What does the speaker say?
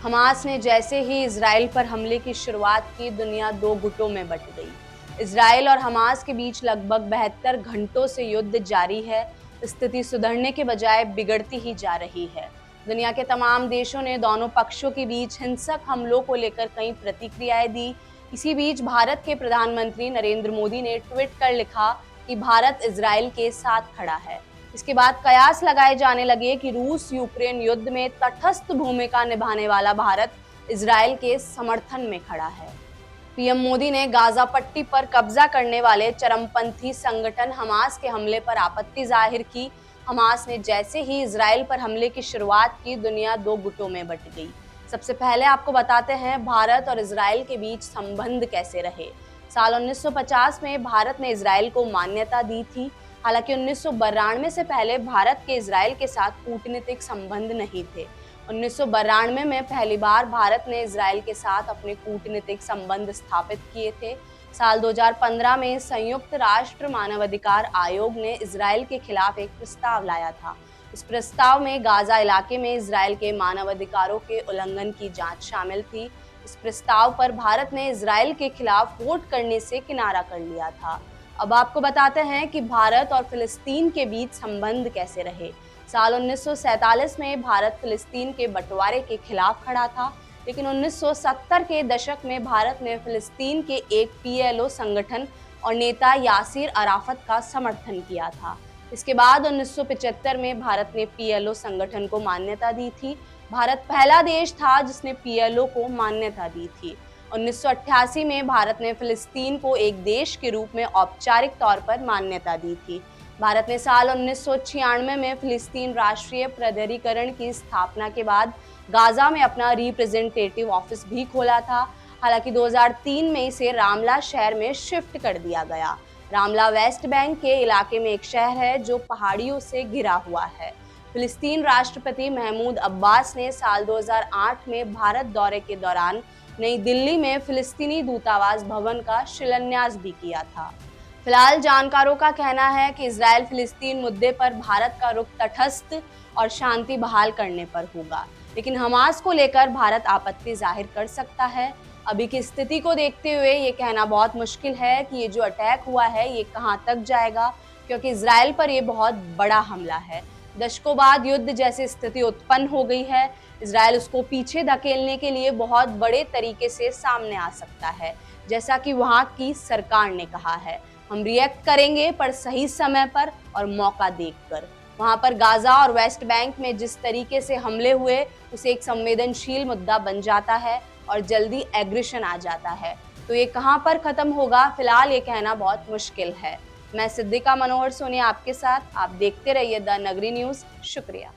Hamas ने जैसे ही Israel पर हमले की शुरुआत की, दुनिया दो गुटों में बंट गई। इजराइल और हमास के बीच लगभग 72 घंटों से युद्ध जारी है। स्थिति सुधरने के बजाय बिगड़ती ही जा रही है। दुनिया के तमाम देशों ने दोनों पक्षों के बीच हिंसक हमलों को लेकर कई प्रतिक्रियाएं दी। इसी बीच भारत के प्रधानमंत्री नरेंद्र मोदी ने ट्वीट कर लिखा कि भारत इजराइल के साथ खड़ा है। इसके बाद कयास लगाए जाने लगे कि रूस यूक्रेन युद्ध में तटस्थ भूमिका निभाने वाला भारत इजराइल के समर्थन में खड़ा है। पीएम मोदी ने गाजा पट्टी पर कब्जा करने वाले चरमपंथी संगठन हमास के हमले पर आपत्ति जाहिर की। हमास ने जैसे ही इजराइल पर हमले की शुरुआत की, दुनिया दो गुटों में बंट गई। सबसे पहले आपको बताते हैं भारत और इजराइल के बीच संबंध कैसे रहे। साल 1950 में भारत ने इजराइल को मान्यता दी थी। हालांकि 1992 से पहले भारत के इजराइल के साथ कूटनीतिक संबंध नहीं थे। 1992 में पहली बार भारत ने इजराइल के साथ अपने कूटनीतिक संबंध स्थापित किए थे। साल 2015 में संयुक्त राष्ट्र मानवाधिकार आयोग ने इजराइल के खिलाफ एक प्रस्ताव लाया था। इस प्रस्ताव में गाजा इलाके में इजराइल के मानवाधिकारों के उल्लंघन की जांच शामिल थी। इस प्रस्ताव पर भारत ने इजराइल के खिलाफ वोट करने से किनारा कर लिया था। अब आपको बताते हैं कि भारत और फिलिस्तीन के बीच संबंध कैसे रहे। साल 1947 में भारत फिलिस्तीन के बंटवारे के खिलाफ खड़ा था, लेकिन 1970 के दशक में भारत ने फिलिस्तीन के एक पीएलओ संगठन और नेता यासिर अराफत का समर्थन किया था। इसके बाद 1975 में भारत ने पीएलओ संगठन को मान्यता दी थी। भारत पहला देश था जिसने पीएलओ को मान्यता दी थी। 1988 में भारत ने फिलिस्तीन को एक देश के रूप में औपचारिक तौर पर मान्यता दी थी। भारत ने साल 1996 में फिलिस्तीन राष्ट्रीय प्राधिकरण की स्थापना के बाद गाजा में अपना रिप्रेजेंटेटिव ऑफिस भी खोला था। हालांकि 2003 में इसे रामला शहर में शिफ्ट कर दिया गया। रामला वेस्ट बैंक के इलाके में एक शहर है जो पहाड़ियों से घिरा हुआ है। फिलिस्तीन राष्ट्रपति महमूद अब्बास ने साल 2008 में भारत दौरे के दौरान नई दिल्ली में फिलिस्तीनी दूतावास भवन का शिलान्यास भी किया था। फिलहाल जानकारों का कहना है कि इजराइल फिलिस्तीन मुद्दे पर भारत का रुख तटस्थ और शांति बहाल करने पर होगा, लेकिन हमास को लेकर भारत आपत्ति जाहिर कर सकता है। अभी की स्थिति को देखते हुए ये कहना बहुत मुश्किल है कि ये जो अटैक हुआ है ये कहां तक जाएगा, क्योंकि इजराइल पर ये बहुत बड़ा हमला है। दशकों बाद युद्ध जैसी स्थिति उत्पन्न हो गई है। इजराइल उसको पीछे धकेलने के लिए बहुत बड़े तरीके से सामने आ सकता है, जैसा कि वहां की सरकार ने कहा है। हम रिएक्ट करेंगे, पर सही समय पर और मौका देखकर। वहां पर गाजा और वेस्ट बैंक में जिस तरीके से हमले हुए उसे एक संवेदनशील मुद्दा बन जाता है और जल्दी एग्रेशन आ जाता है। तो ये कहां पर खत्म होगा, फिलहाल ये कहना बहुत मुश्किल है। मैं सिद्दिका मनोहर सोनी आपके साथ। आप देखते रहिए द नगरी न्यूज़। शुक्रिया।